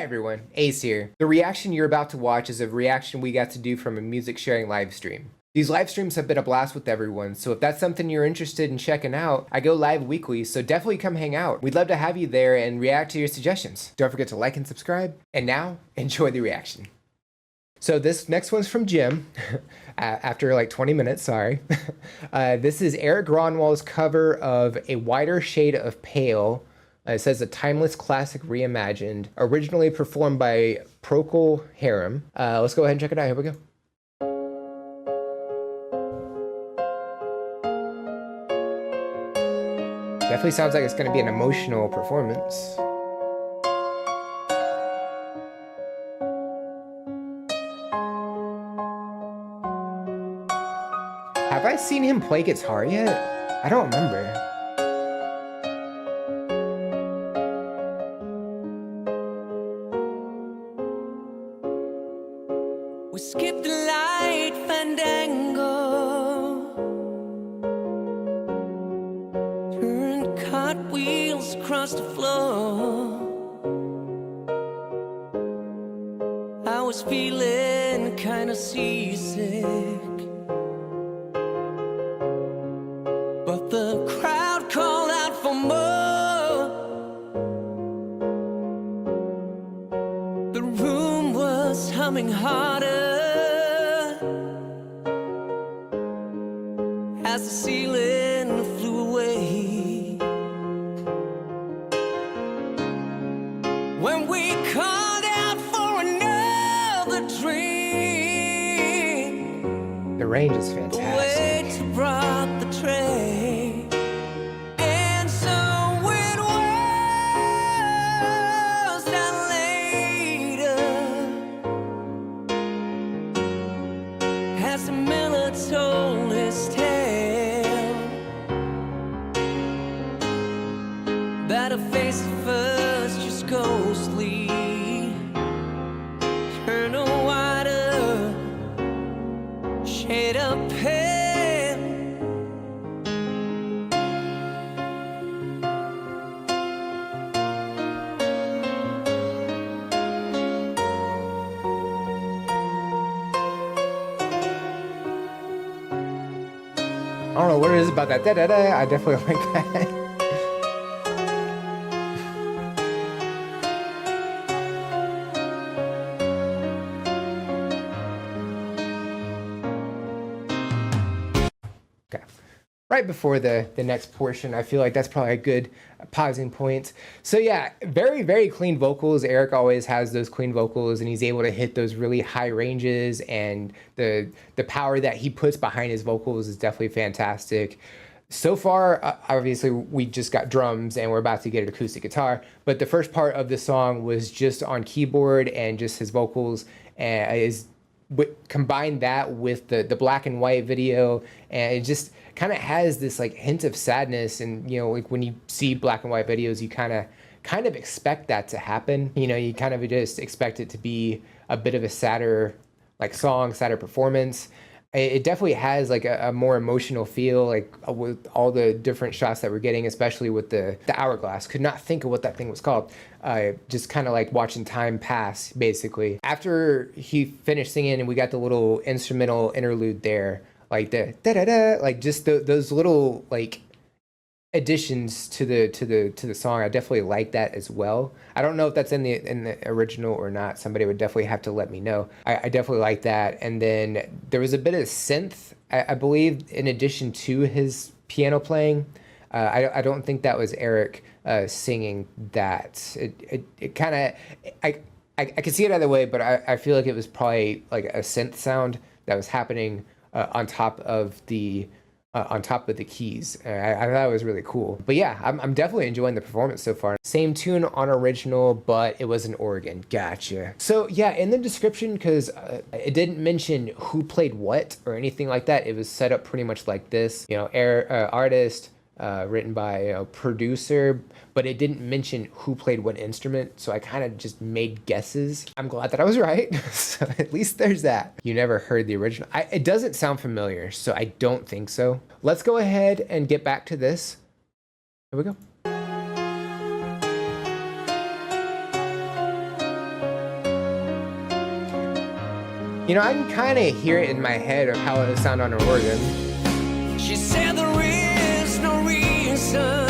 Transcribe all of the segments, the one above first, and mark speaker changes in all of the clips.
Speaker 1: everyone, Ace here. The reaction you're about to watch is a reaction we got to do from a music sharing live stream. These live streams have been a blast with everyone, so if that's something you're interested in checking out, I go live weekly, so definitely come hang out. We'd love to have you there and react to your suggestions. Don't forget to like and subscribe, and now, enjoy the reaction. So this next one's from Jim, after like 20 minutes, sorry. This is Erik Gronwall's cover of A Wider Shade of Pale. It says a timeless classic reimagined, originally performed by Procol Harum. Let's go ahead and check it out. Here we go. Definitely sounds like it's going to be an emotional performance. Have I seen him play guitar yet? I don't remember.
Speaker 2: We skipped the light fandango, turned cartwheels across the floor. I was feeling kinda seasick, but the crowd called out for more. The room was humming harder as the ceiling flew away. When we called out for another drink,
Speaker 1: The range is fantastic.
Speaker 2: the waiter brought the tray, and so it was that later, as the miller told his tale, that a face at first just ghostly turned a wider shade of pale.
Speaker 1: I don't know what it is about that da-da-da. I definitely like that. Okay. Right before the next portion, I feel like that's probably a good pausing point. So yeah, very, very clean vocals. Erik always has those clean vocals, and he's able to hit those really high ranges, and the power that he puts behind his vocals is definitely fantastic. So far, obviously, we just got drums, and we're about to get an acoustic guitar, but the first part of the song was just on keyboard and just his vocals, and combine that with the black and white video, and it just kind of has this like hint of sadness. And you know, like when you see black and white videos, you kind of expect that to happen. You know, you kind of just expect it to be a bit of a sadder like song, sadder performance. It definitely has like a more emotional feel, like with all the different shots that we're getting, especially with the hourglass. Could not think of what that thing was called. Just kind of like watching time pass, basically. After he finished singing and we got the little instrumental interlude there, like the da-da-da, like just those little like additions to the song, I definitely like that as well. I don't know if that's in the original or not. Somebody would definitely have to let me know. I definitely like that. And then there was a bit of synth, I believe, in addition to his piano playing. I don't think that was Erik singing that. It kind of, I can see it either way, but I feel like it was probably like a synth sound that was happening on top of the keys. I thought it was really cool. But yeah, I'm definitely enjoying the performance so far. Same tune on original, but it was an organ. Gotcha. So yeah, in the description, because it didn't mention who played what or anything like that, it was set up pretty much like this. You know, artist, written by producer, but it didn't mention who played what instrument, so I kind of just made guesses. I'm glad that I was right, so at least there's that. You never heard the original. It doesn't sound familiar, so I don't think so. Let's go ahead and get back to this. Here we go. You know, I can kind of hear it in my head of how it would sound on an organ.
Speaker 2: She said there is no reason,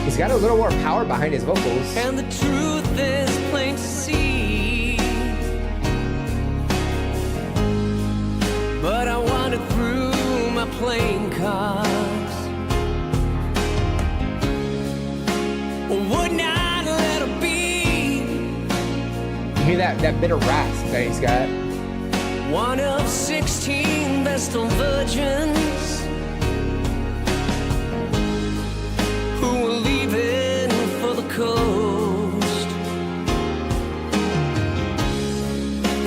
Speaker 1: He's got a little more power behind his vocals.
Speaker 2: and the truth is plain to see. But I wandered through my playing cards, would not let her be.
Speaker 1: You hear that bit of rasp that he's got?
Speaker 2: One of 16 Vestal virgins who were leaving for the coast.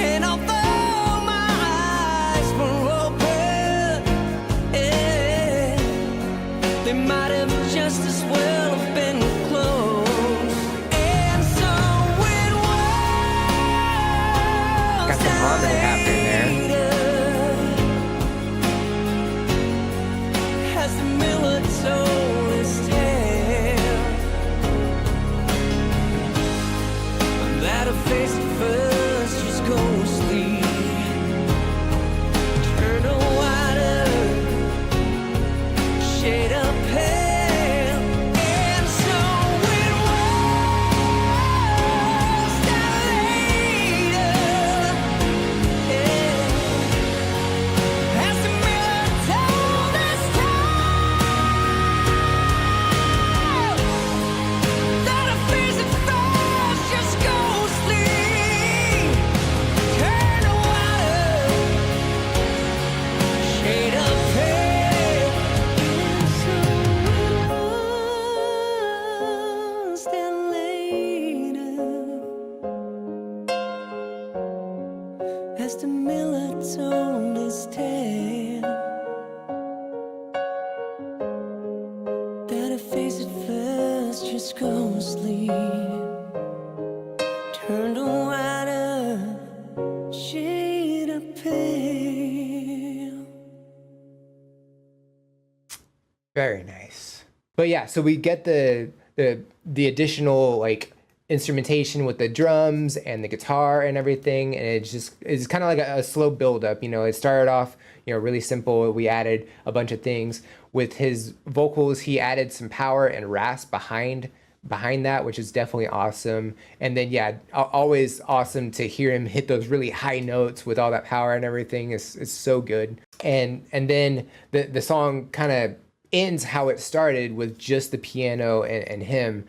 Speaker 2: And although my eyes were open, yeah, they might have just as well have been closed. And so it was.
Speaker 1: Got some harmony happening there.
Speaker 2: As the miller told his tale, that her face at first was ghostly, turned a whiter shade of pale, and so it was that later, yeah, as the miller told his tale, that her face at first just ghostly, turned a whiter shade of pale, and so it was that later, as the miller told his tale, that her face at first just ghostly, turned a whiter shade of pale.
Speaker 1: Very nice. But yeah, so we get the additional like instrumentation with the drums and the guitar and everything, and it's kind of like a slow build up. You know, it started off, you know, really simple. We added a bunch of things with his vocals. He added some power and rasp behind that, which is definitely awesome. And then yeah, always awesome to hear him hit those really high notes with all that power and everything. It's so good. And then the song kind of ends how it started with just the piano and him.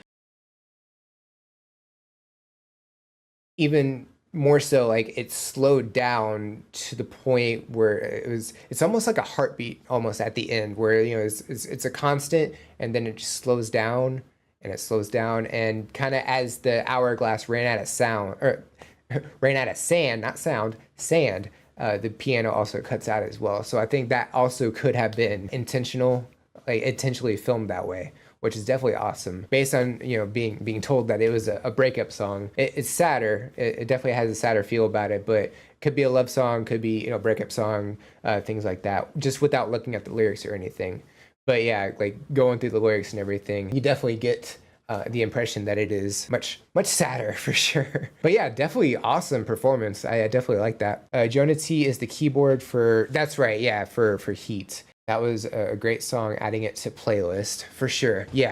Speaker 1: Even more so, like it's slowed down to the point where it's almost like a heartbeat almost at the end, where you know it's a constant, and then it just slows down and it slows down, and kind of as the hourglass ran out of sound, or ran out of sand, not sound, sand, the piano also cuts out as well. So I think that also could have been intentional, like intentionally filmed that way, which is definitely awesome. Based on, you know, being told that it was a breakup song. It's sadder. It definitely has a sadder feel about it, but could be a love song, could be, you know, breakup song, things like that, just without looking at the lyrics or anything. But yeah, like going through the lyrics and everything, you definitely get the impression that it is much sadder for sure. But yeah, definitely awesome performance. I definitely like that. Jonah T is the keyboard for, that's right, yeah, for Heat. That was a great song, adding it to playlist for sure. Yeah,